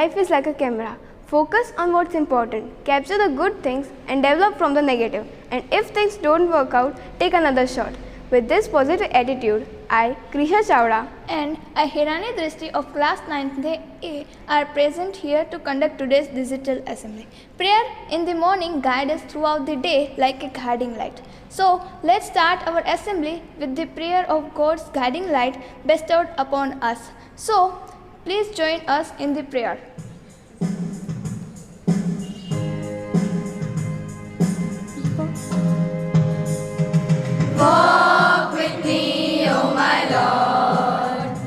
Life is like a camera. Focus on what's important, capture the good things and develop from the negative. And if things don't work out, take another shot. With this positive attitude, I, Krisha Chawda and I, Hirani Drishti of class 9th A, are present here to conduct today's digital assembly. Prayer in the morning guides us throughout the day like a guiding light. So, let's start our assembly with the prayer of God's guiding light bestowed upon us. So, please join us in the prayer. Walk with me, O my Lord,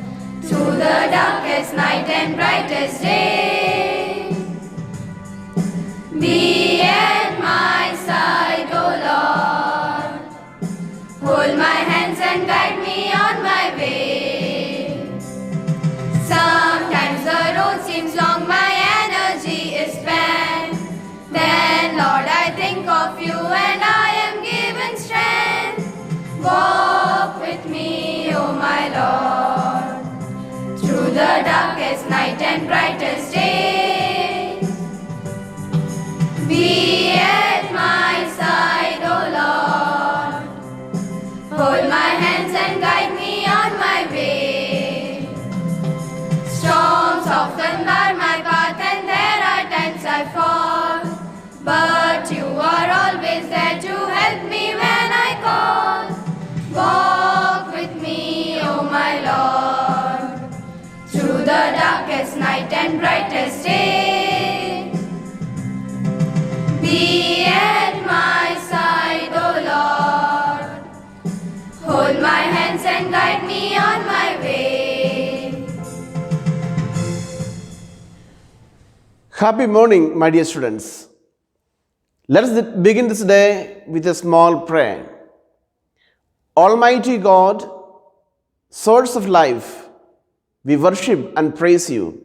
through the darkest night and brightest day. Be at my side, O Lord. Hold my hands and guide me on my way. Sometimes the road seems long, my energy is spent. Then, Lord, I think of you and I am given strength. Walk with me, O my Lord, through the darkest night and brightest day. Be at my side, O Lord. Hold my hands and guide me on my way. Storms often bar my path and there are times I fall. But you are always there to help me when I call. Walk with me, O my Lord, through the darkest night and brightest day. Be at my side, O Lord. Hold my hands and guide me on my way. Happy morning, my dear students. Let us begin this day with a small prayer. Almighty God, source of life, we worship and praise you.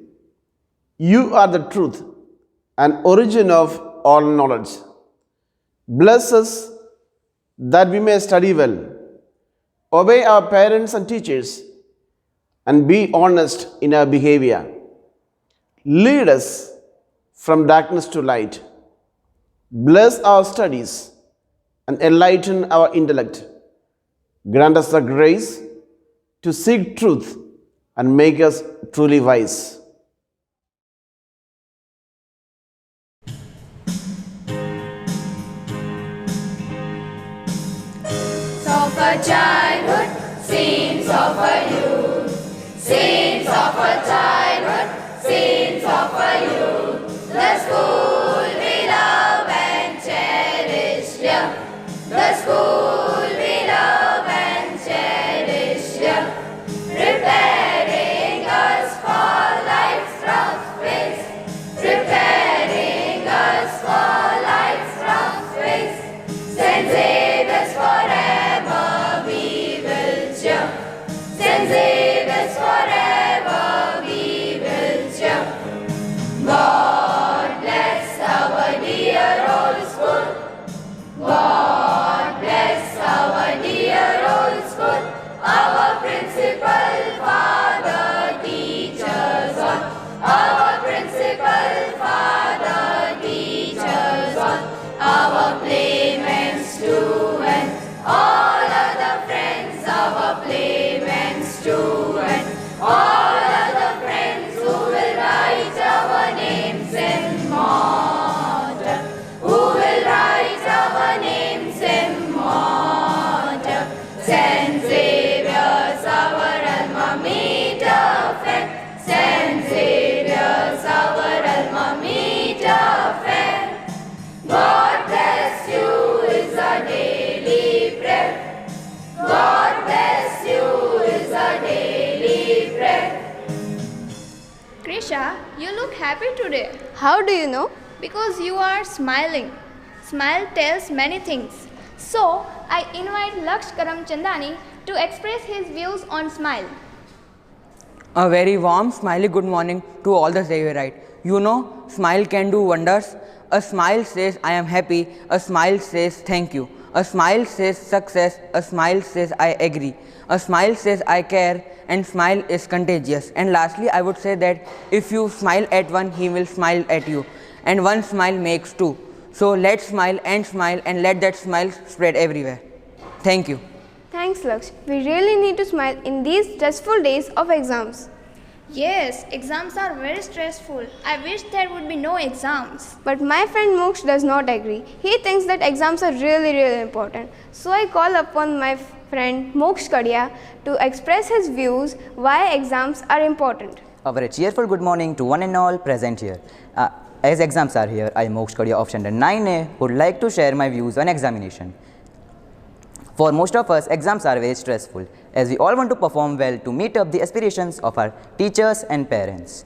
You are the truth and origin of all knowledge. Bless us that we may study well, obey our parents and teachers, and be honest in our behavior. Lead us from darkness to light. Bless our studies and enlighten our intellect. Grant us the grace to seek truth and make us truly wise. Of a childhood, scenes of a youth, scenes of a childhood, scenes of a youth. The school we love and cherish, dear. The school we love and cherish, dear. Preparing us for life's rough ways, preparing us for life's rough ways. St. Xavier's forever we will cheer, St. Xavier's forever we will cheer. God bless our dear old school. God bless our dear old school. Our principal father teachers on. Our principal father teachers on. Our playmates too and all other friends. Our playmates too and all other friends who will write our names in mortar. Who will write our names in mortar. St. Xavier's our alma mater friend. St. Xavier's our alma mater friend. God bless you is our daily prayer. God bless you is our daily prayer. Krisha, you look happy today. How do you know? Because you are smiling. Smile tells many things. So, I invite Laksh Karamchandani to express his views on smile. A very warm, smiley good morning to all the Xavierite. You know, smile can do wonders. A smile says, I am happy. A smile says, thank you. A smile says success, a smile says I agree, a smile says I care, and smile is contagious. And lastly, I would say that if you smile at one, he will smile at you, and one smile makes two. So let's smile and let that smile spread everywhere. Thank you. Thanks, Laksh. We really need to smile in these stressful days of exams. Yes, exams are very stressful. I wish there would be no exams. But my friend Moksh does not agree. He thinks that exams are really important. So I call upon my friend Moksh Kadia to express his views why exams are important. A very cheerful good morning to one and all present here. As exams are here, I, Moksh Kadia of Standard 9A, would like to share my views on examination. For most of us, exams are very stressful, as we all want to perform well to meet up the aspirations of our teachers and parents.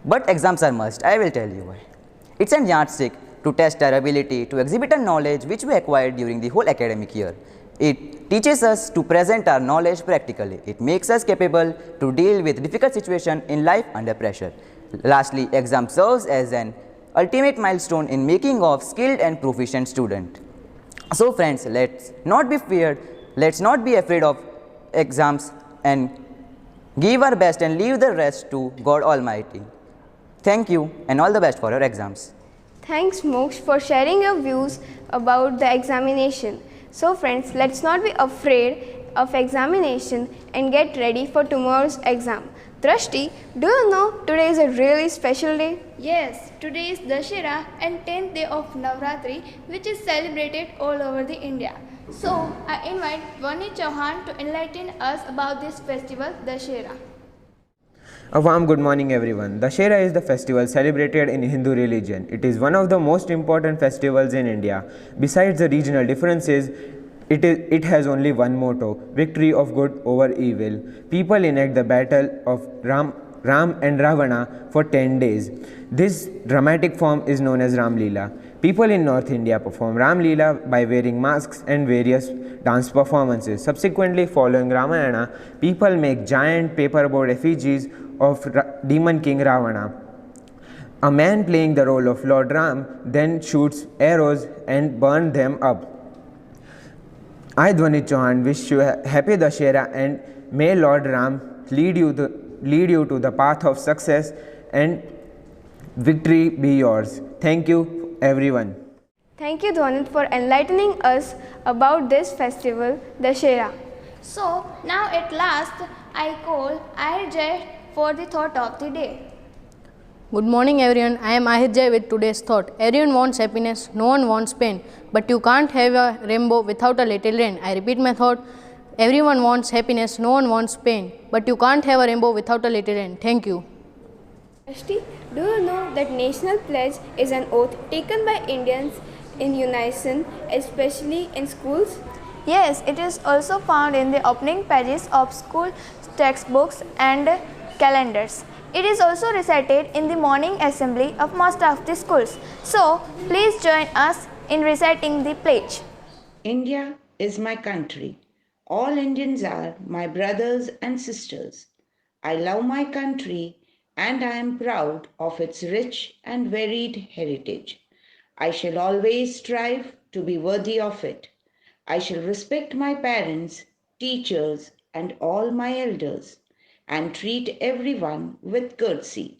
But exams are must, I will tell you why. It's a yardstick to test our ability to exhibit a knowledge which we acquired during the whole academic year. It teaches us to present our knowledge practically. It makes us capable to deal with difficult situations in life under pressure. Lastly, exam serves as an ultimate milestone in making of skilled and proficient student. So friends, let's not be feared, let's not be afraid of exams, and give our best and leave the rest to God Almighty. Thank you and all the best for your exams. Thanks Moksh for sharing your views about the examination. So friends, let's not be afraid of examination and get ready for tomorrow's exam. Drashti, do you know today is a really special day? Yes, today is Dashera and 10th day of Navratri, which is celebrated all over the India. So, I invite Dhwani Chauhan to enlighten us about this festival, Dashera. A warm good morning everyone. Dashera is the festival celebrated in Hindu religion. It is one of the most important festivals in India. Besides the regional differences, it has only one motto: victory of good over evil. People enact the battle of Ram and Ravana for 10 days. This dramatic form is known as Ram Leela. People in North India perform Ram Leela by wearing masks and various dance performances. Subsequently, following Ramayana, people make giant paperboard effigies of demon king Ravana. A man playing the role of Lord Ram then shoots arrows and burns them up. I, Dhwani Chauhan, wish you a happy Dashera, and may Lord Ram lead you to the path of success and victory be yours. Thank you, everyone. Thank you Dhwanit for enlightening us about this festival, Dashera. So, now at last, I call Ahir for the thought of the day. Good morning everyone, I am Ahir Jai with today's thought. Everyone wants happiness, no one wants pain. But you can't have a rainbow without a little rain. I repeat my thought. Everyone wants happiness, no one wants pain. But you can't have a rainbow without a little rain. Thank you. Drashti, do you know that National Pledge is an oath taken by Indians in unison, especially in schools? Yes, it is also found in the opening pages of school textbooks and calendars. It is also recited in the morning assembly of most of the schools. So, please join us in reciting the pledge. India is my country. All Indians are my brothers and sisters. I love my country and I am proud of its rich and varied heritage. I shall always strive to be worthy of it. I shall respect my parents, teachers, and all my elders, and treat everyone with courtesy.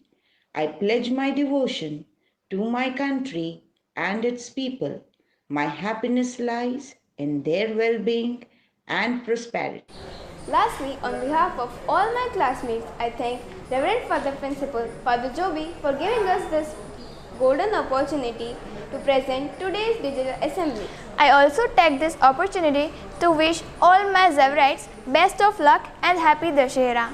I pledge my devotion to my country and its people. My happiness lies in their well-being and prosperity. Lastly, on behalf of all my classmates, I thank Reverend Father Principal, Father Joby, for giving us this golden opportunity to present today's digital assembly. I also take this opportunity to wish all my Zavrites best of luck and happy Dashera.